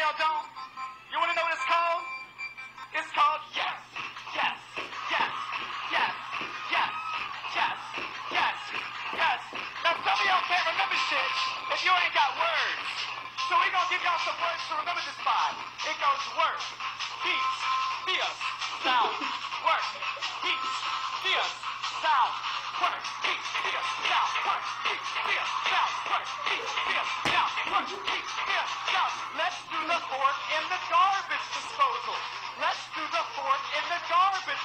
y'all don't? You want to know what it's called? It's called yes, yes, yes, yes, yes, yes, yes, yes. Now some of y'all can't remember shit if you ain't got words. So we're going to give y'all some words to remember this by. It goes work, peace, fierce, sound, work, peace, fierce, sound, work, peace, fierce, sound, work, peace, fierce, sound, work, peace, fierce, sound, work, peace, fierce, sound. Let's do the fork in the garbage disposal. Let's do the fork in the garbage